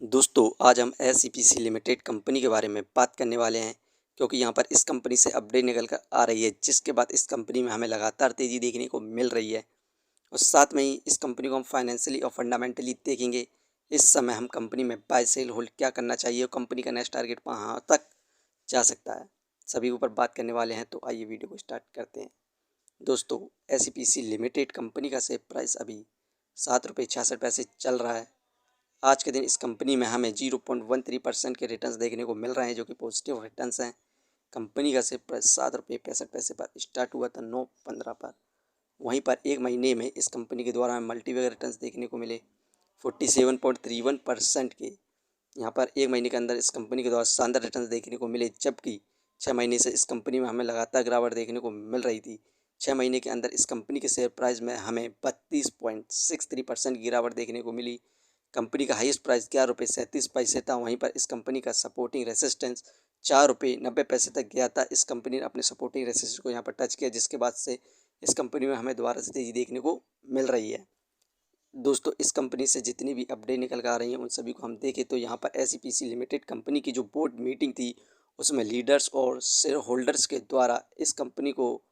दोस्तों आज हम एसईपीसी लिमिटेड कंपनी के बारे में बात करने वाले हैं क्योंकि यहाँ पर इस कंपनी से अपडेट निकल कर आ रही है, जिसके बाद इस कंपनी में हमें लगातार तेज़ी देखने को मिल रही है। और साथ में ही इस कंपनी को हम फाइनेंशियली और फंडामेंटली देखेंगे। इस समय हम कंपनी में बाय सेल होल्ड क्या करना चाहिए और कंपनी का नेक्स्ट टारगेट कहाँ तक जा सकता है, सभी ऊपर बात करने वाले हैं। तो आइए वीडियो को स्टार्ट करते हैं। दोस्तों एसईपीसी लिमिटेड कंपनी का शेयर प्राइस अभी ₹7.66 चल रहा है। आज के दिन इस कंपनी में हमें 0.13% के रिटर्न्स देखने को मिल रहे हैं, जो कि पॉजिटिव रिटर्न्स हैं। कंपनी का शेयर प्राइस ₹7.65 पर स्टार्ट हुआ था 9/15 पर। वहीं पर एक महीने में इस कंपनी के द्वारा हमें मल्टीबैगर रिटर्न्स देखने को मिले 47.31% के। यहाँ पर एक महीने के अंदर इस कंपनी के द्वारा शानदार रिटर्न्स देखने को मिले, जबकि 6 महीने से इस कंपनी में हमें लगातार गिरावट देखने को मिल रही थी। 6 महीने के अंदर इस कंपनी के शेयर प्राइस में हमें 32.63% की गिरावट देखने को मिली। कंपनी का हाईएस्ट प्राइस ₹11.37 था। वहीं पर इस कंपनी का सपोर्टिंग रेसिस्टेंस ₹4.90 तक गया था। इस कंपनी ने अपने सपोर्टिंग रेसिस्टेंस को यहाँ पर टच किया, जिसके बाद से इस कंपनी में हमें दोबारा से तेज़ी देखने को मिल रही है। दोस्तों इस कंपनी से जितनी भी अपडेट निकल कर आ रही हैं उन सभी को हम देखें तो यहाँ पर एसईपीसी लिमिटेड कंपनी की जो बोर्ड मीटिंग थी, उसमें लीडर्स और शेयर होल्डर्स के द्वारा इस कंपनी को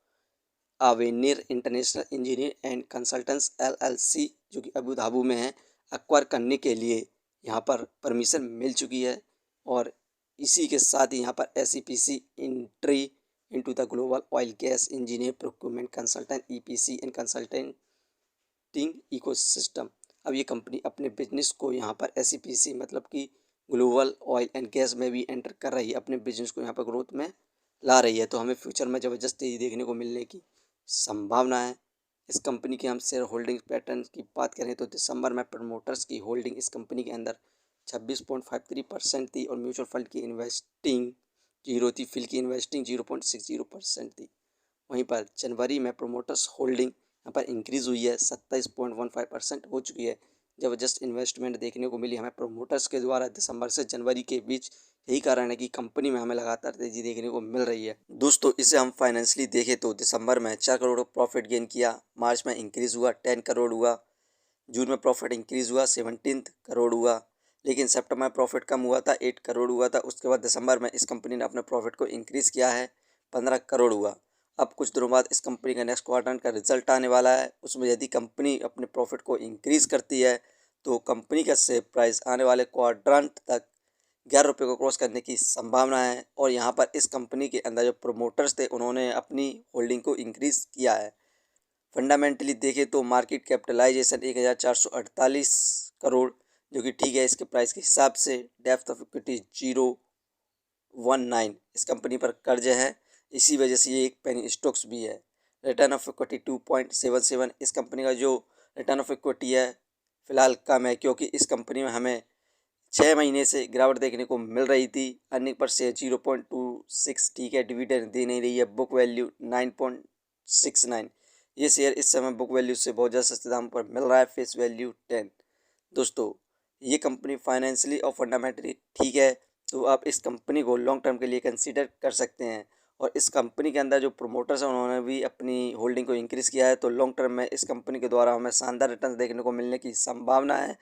Avenir international engineer and consultants LLC, जो कि अबू धाबी में है, एक्वायर करने के लिए यहाँ पर परमिशन मिल चुकी है। और इसी के साथ ही यहाँ पर SEPC entry into the global oil gas engineer procurement consultant EPC and consulting ecosystem. अब ये कंपनी अपने बिजनेस को यहाँ पर एसईपीसी मतलब कि ग्लोबल ऑयल एंड गैस में भी एंटर कर रही है, अपने बिजनेस को यहाँ पर ग्रोथ में ला रही है। तो हमें फ्यूचर में ज़बरदस्त तेज़ी देखने को मिलने की संभावना है। इस कंपनी के हम शेयर होल्डिंग पैटर्न की बात करें तो दिसंबर में प्रमोटर्स की होल्डिंग इस कंपनी के अंदर 26.53% थी और म्यूचुअल फंड की इन्वेस्टिंग 0 थी, फिल की इन्वेस्टिंग 0.60% थी। वहीं पर जनवरी में प्रमोटर्स होल्डिंग यहाँ पर इंक्रीज़ हुई है, 27.15% हो चुकी है। ज़बरदस्त इन्वेस्टमेंट देखने को मिली हमें प्रमोटर्स के द्वारा दिसंबर से जनवरी के बीच। यही कारण है कि कंपनी में हमें लगातार तेज़ी देखने को मिल रही है। दोस्तों इसे हम फाइनेंशियली देखें तो दिसंबर में 4 करोड़ प्रॉफिट गेन किया, मार्च में इंक्रीज़ हुआ 10 करोड़ हुआ, जून में प्रॉफिट इंक्रीज़ हुआ 17 करोड़ हुआ, लेकिन सितंबर में प्रॉफिट कम हुआ था 8 करोड़ हुआ था। उसके बाद दिसंबर में इस कंपनी ने अपने प्रॉफिट को इंक्रीज़ किया है 15 करोड़ हुआ। अब कुछ दिनों बाद इस कंपनी का नेक्स्ट क्वार्टर का रिजल्ट आने वाला है। उसमें यदि कंपनी अपने प्रॉफिट को इंक्रीज़ करती है तो कंपनी का शेयर प्राइस आने वाले क्वाड्रेंट तक ₹11 को क्रॉस करने की संभावना है। और यहाँ पर इस कंपनी के अंदर जो प्रोमोटर्स थे उन्होंने अपनी होल्डिंग को इंक्रीज़ किया है। फंडामेंटली देखें तो मार्केट कैपिटलाइजेशन 1448 करोड़, जो कि ठीक है इसके प्राइस के हिसाब से। डेप्थ ऑफ इक्विटी 019, इस कंपनी पर कर्ज है, इसी वजह से ये एक पेनी स्टॉक्स भी है। रिटर्न ऑफ इक्विटी 2.77, इस कंपनी का जो रिटर्न ऑफ इक्विटी है फिलहाल कम है, क्योंकि इस कंपनी में हमें 6 महीने से गिरावट देखने को मिल रही थी। अर्निंग पर शेयर 0.26, ठीक है, डिविडेंड दे नहीं रही है। बुक वैल्यू 9.69, ये शेयर इस समय बुक वैल्यू से बहुत ज़्यादा सस्ते दाम पर मिल रहा है। Face value 10। दोस्तों ये कंपनी फाइनेंशियली और फंडामेंटली ठीक है, तो आप इस कंपनी को लॉन्ग टर्म के लिए कंसीडर कर सकते हैं। और इस कंपनी के अंदर जो प्रोमोटर्स हैं उन्होंने भी अपनी होल्डिंग को इंक्रीज़ किया है, तो लॉन्ग टर्म में इस कंपनी के द्वारा हमें शानदार रिटर्न देखने को मिलने की संभावना है।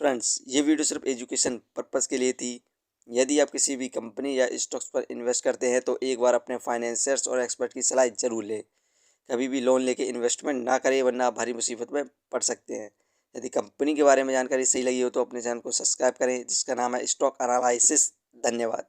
फ्रेंड्स ये वीडियो सिर्फ एजुकेशन पर्पज़ के लिए थी। यदि आप किसी भी कंपनी या स्टॉक्स पर इन्वेस्ट करते हैं तो एक बार अपने फाइनेंसर्स और एक्सपर्ट की सलाह जरूर लें। कभी भी लोन लेके इन्वेस्टमेंट ना करें, वरना आप भारी मुसीबत में पड़ सकते हैं। यदि कंपनी के बारे में जानकारी सही लगी हो तो अपने चैनल को सब्सक्राइब करें, जिसका नाम है स्टॉक एनालिसिस। धन्यवाद।